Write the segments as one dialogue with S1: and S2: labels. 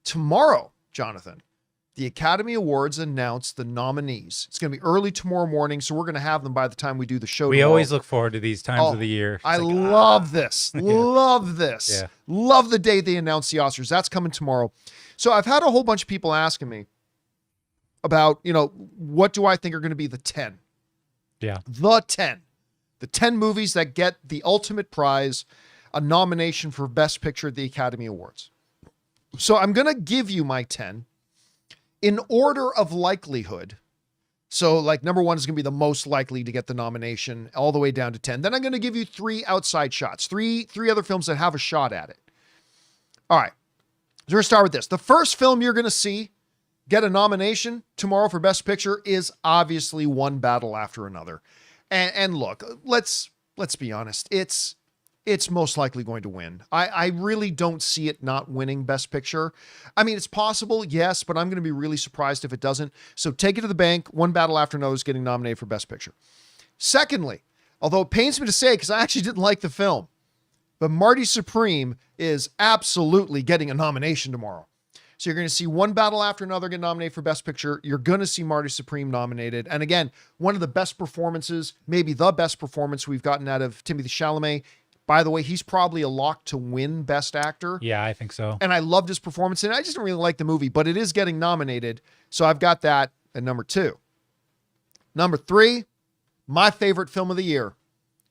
S1: tomorrow, Jonathan, the Academy Awards announce the nominees. It's going to be early tomorrow morning, so we're going to have them by the time we do the show.
S2: We always look forward to these times of the year.
S1: I love this. Love this.
S2: Yeah.
S1: Love the day they announce the Oscars. That's coming tomorrow. So I've had a whole bunch of people asking me about, what do I think are going to be the 10?
S2: Yeah.
S1: The 10. The 10 movies that get the ultimate prize, a nomination for Best Picture at the Academy Awards. So I'm going to give you my 10 in order of likelihood. So like number 1 is going to be the most likely to get the nomination all the way down to 10. Then I'm going to give you 3 outside shots, three other films that have a shot at it. All right. So we're going to start with this. The first film you're going to see get a nomination tomorrow for Best Picture is obviously One Battle After Another. And look, let's be honest. It's most likely going to win. I really don't see it not winning Best Picture. I mean, it's possible, yes, but I'm going to be really surprised if it doesn't. So take it to the bank. One Battle After Another is getting nominated for Best Picture. Secondly, although it pains me to say because I actually didn't like the film, but Marty Supreme is absolutely getting a nomination tomorrow. So you're going to see One Battle After Another get nominated for Best Picture. You're going to see Marty Supreme nominated. And again, one of the best performances, maybe the best performance we've gotten out of Timothée Chalamet. By the way, he's probably a lock to win Best Actor.
S2: Yeah, I think so.
S1: And I loved his performance. And I just didn't really like the movie, but it is getting nominated. So I've got that at number 2. Number 3, my favorite film of the year,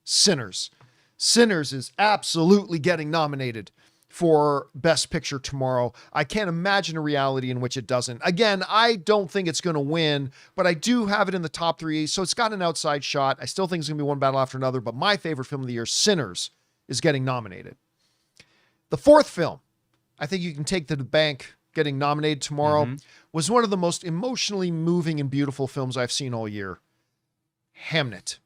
S1: Sinners. Sinners is absolutely getting nominated for Best Picture tomorrow. I can't imagine a reality in which it doesn't. Again, I don't think it's going to win, but I do have it in the top 3, so it's got an outside shot. I still think it's going to be One Battle After Another, but my favorite film of the year, Sinners, is getting nominated. The 4th film, I think you can take to the bank getting nominated tomorrow, was one of the most emotionally moving and beautiful films I've seen all year, Hamnet.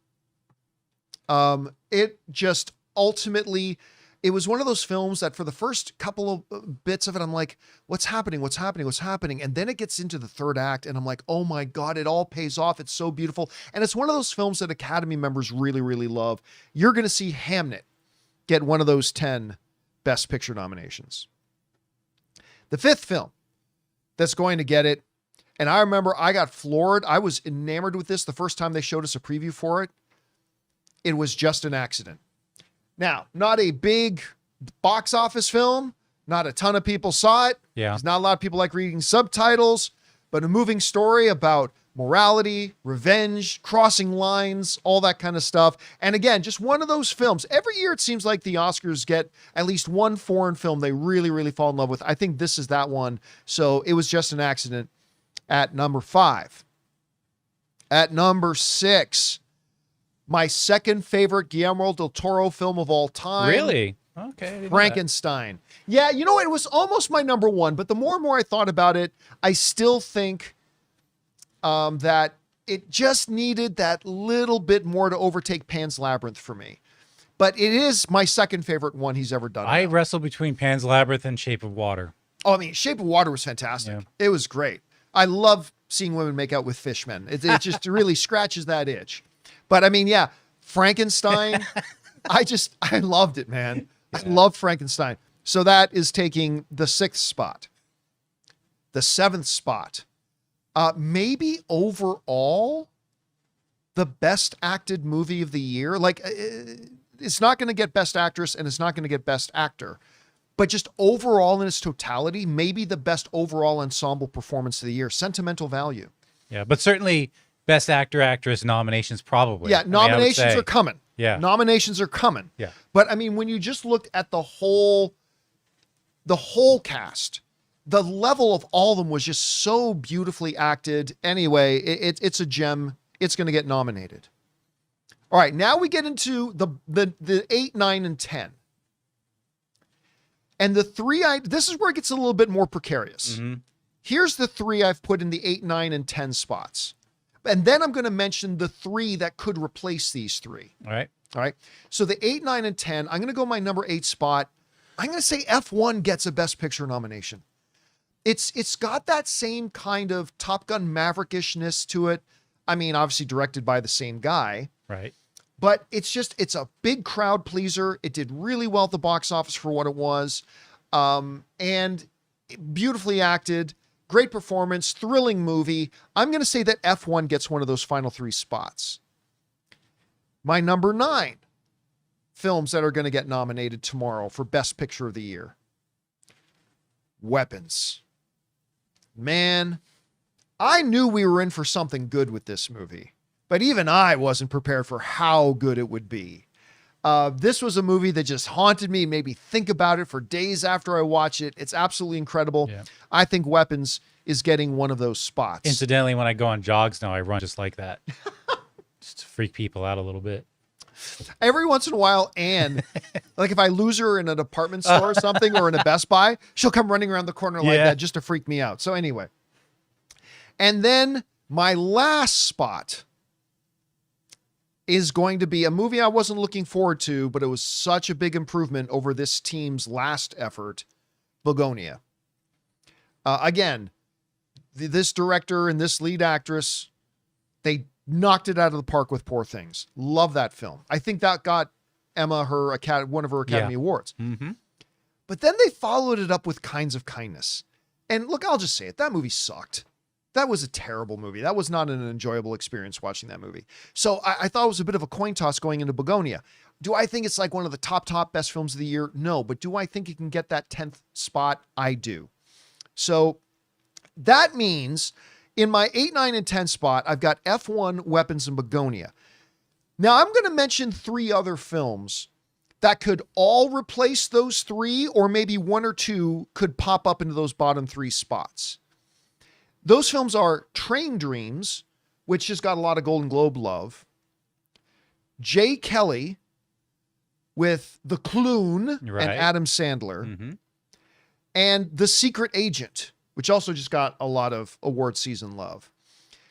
S1: It just ultimately... It was one of those films that for the first couple of bits of it, I'm like, what's happening? What's happening? What's happening? And then it gets into the third act and I'm like, oh my God, it all pays off. It's so beautiful. And it's one of those films that Academy members really, really love. You're going to see Hamnet get one of those 10 Best Picture nominations. The 5th film that's going to get it, and I remember I got floored. I was enamored with this the first time they showed us a preview for it. It was Just an Accident. Now, not a big box office film. Not a ton of people saw it.
S2: Yeah.
S1: There's not a lot of people like reading subtitles, but a moving story about morality, revenge, crossing lines, all that kind of stuff. And again, just one of those films. Every year it seems like the Oscars get at least one foreign film they really, really fall in love with. I think this is that one. So it was Just an Accident at number 5. At number 6, my second favorite Guillermo del Toro film of all time.
S2: Really? Okay.
S1: Frankenstein. Yeah, you know, it was almost my number 1, but the more and more I thought about it, I still think that it just needed that little bit more to overtake Pan's Labyrinth for me. But it is my second favorite one he's ever done.
S2: I wrestle between Pan's Labyrinth and Shape of Water.
S1: Oh, I mean, Shape of Water was fantastic. Yeah. It was great. I love seeing women make out with fishmen. It just really scratches that itch. But I mean, yeah, Frankenstein, I loved it, man. Yeah. I love Frankenstein. So that is taking the 6th spot. The 7th spot. Maybe overall, the best acted movie of the year. Like, it's not going to get Best Actress and it's not going to get Best Actor. But just overall in its totality, maybe the best overall ensemble performance of the year. Sentimental Value.
S2: Yeah, but certainly Best Actor, Actress nominations probably.
S1: Yeah, nominations are coming.
S2: Yeah.
S1: Nominations are coming.
S2: Yeah.
S1: But I mean, when you just looked at the whole cast, the level of all of them was just so beautifully acted. Anyway, it's a gem. It's going to get nominated. All right, now we get into the 8, 9, and 10. And the 3, this is where it gets a little bit more precarious. Mm-hmm. Here's the 3 I've put in the 8, 9, and 10 spots. And then I'm going to mention the 3 that could replace these 3.
S2: All right.
S1: All right. So the 8, 9, and 10, I'm going to go my number 8 spot. I'm going to say F1 gets a Best Picture nomination. It's got that same kind of Top Gun Maverickishness to it. I mean, obviously directed by the same guy.
S2: Right.
S1: But it's a big crowd pleaser. It did really well at the box office for what it was. And beautifully acted, great performance, thrilling movie. I'm going to say that F1 gets one of those final 3 spots. My number 9 films that are going to get nominated tomorrow for Best Picture of the Year. Weapons. Man, I knew we were in for something good with this movie, but even I wasn't prepared for how good it would be. This was a movie that just haunted me, made me think about it for days after I watch it. It's absolutely incredible.
S2: Yeah.
S1: I think Weapons is getting one of those spots.
S2: Incidentally, when I go on jogs now, I run just like that. Just to freak people out a little bit.
S1: Every once in a while, Anne, like if I lose her in an department store or something or in a Best Buy, she'll come running around the corner like that just to freak me out. So anyway. And then my last spot is going to be a movie I wasn't looking forward to, but it was such a big improvement over this team's last effort, Begonia. Again, this director and this lead actress, they knocked it out of the park with Poor Things. Love that film. I think that got Emma one of her Academy Awards.
S2: Mm-hmm.
S1: But then they followed it up with Kinds of Kindness. And look, I'll just say it. That movie sucked. That was a terrible movie. That was not an enjoyable experience watching that movie. So I thought it was a bit of a coin toss going into Begonia. Do I think it's like one of the top best films of the year? No. But do I think it can get that 10th spot? I do. So that means in my 8, 9, and 10 spot, I've got F1, Weapons, and Begonia. Now I'm going to mention 3 other films that could all replace those 3, or maybe 1 or 2 could pop up into those bottom 3 spots. Those films are Train Dreams, which just got a lot of Golden Globe love. Jay Kelly with The Clune and Adam Sandler.
S2: Mm-hmm.
S1: And The Secret Agent, which also just got a lot of award season love.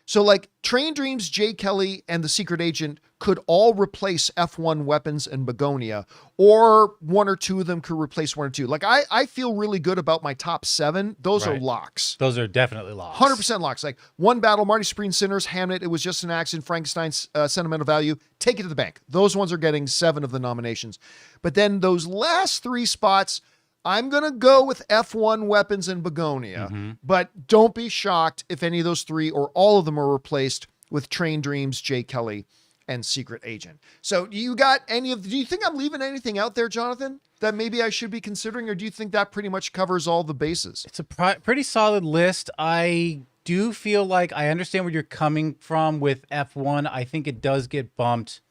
S1: So like Train Dreams, Jay Kelly, and The Secret Agent could all replace F1, Weapons, and Begonia, or 1 or 2 of them could replace 1 or 2. Like I feel really good about my top 7. Those are locks.
S2: Those are definitely locks.
S1: 100% locks. Like One Battle, Marty Supreme, Sinners, Hamnet, It Was Just an Accident, Frankenstein's Sentimental Value. Take it to the bank. Those ones are getting 7 of the nominations. But then those last 3 spots, I'm going to go with F1, Weapons, and Begonia, but don't be shocked if any of those 3 or all of them are replaced with Train Dreams, Jay Kelly, and Secret Agent. So do you think I'm leaving anything out there, Jonathan, that maybe I should be considering, or do you think that pretty much covers all the bases?
S2: It's a pretty solid list. I do feel like I understand where you're coming from with F1. I think it does get bumped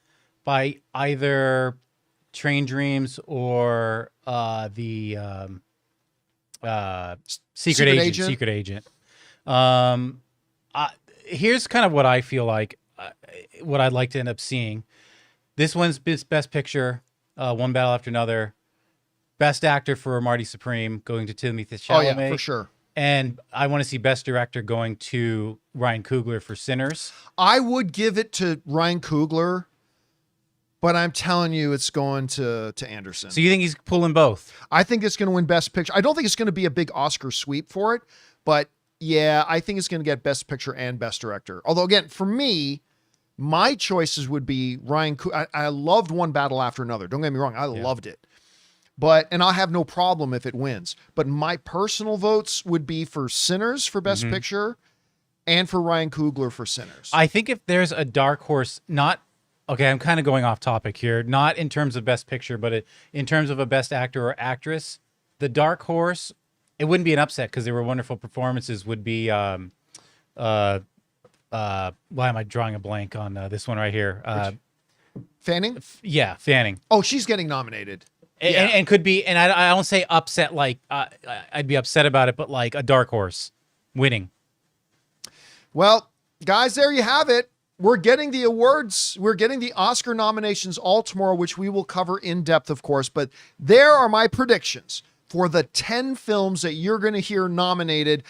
S2: by either Train Dreams or the Secret Agent. Here's kind of what I feel like, what I'd like to end up seeing. This one's Best Picture, One Battle After Another. Best Actor for Marty Supreme going to Timothée Chalamet.
S1: Oh yeah, for sure.
S2: And I want to see Best Director going to Ryan Coogler for Sinners.
S1: I would give it to Ryan Coogler, but I'm telling you, it's going to Anderson.
S2: So you think he's pulling both?
S1: I think it's going to win Best Picture. I don't think it's going to be a big Oscar sweep for it, but yeah, I think it's going to get Best Picture and Best Director. Although again, for me, my choices would be Ryan Coogler. I loved One Battle After Another. Don't get me wrong. I loved it. And I'll have no problem if it wins. But my personal votes would be for Sinners for Best Picture and for Ryan Coogler for Sinners.
S2: I think if there's a dark horse, okay, I'm kind of going off topic here, not in terms of Best Picture, but in terms of a Best Actor or Actress, the dark horse, it wouldn't be an upset because they were wonderful performances, would be, why am I drawing a blank on this one right here?
S1: Fanning?
S2: Yeah, Fanning.
S1: Oh, she's getting nominated.
S2: And could be, and I don't say upset like I'd be upset about it, but like a dark horse winning.
S1: Well, guys, there you have it. We're getting the awards. We're getting the Oscar nominations all tomorrow, which we will cover in depth, of course. But there are my predictions for the 10 films that you're going to hear nominated.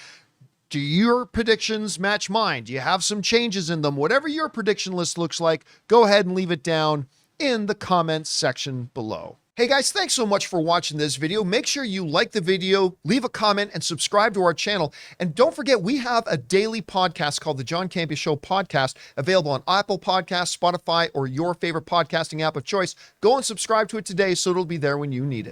S1: Do your predictions match mine? Do you have some changes in them? Whatever your prediction list looks like, go ahead and leave it down in the comments section below. Hey guys, thanks so much for watching this video. Make sure you like the video, leave a comment, and subscribe to our channel. And don't forget, we have a daily podcast called the John Campea Show podcast, available on Apple Podcasts, Spotify, or your favorite podcasting app of choice. Go and subscribe to it today so it'll be there when you need it.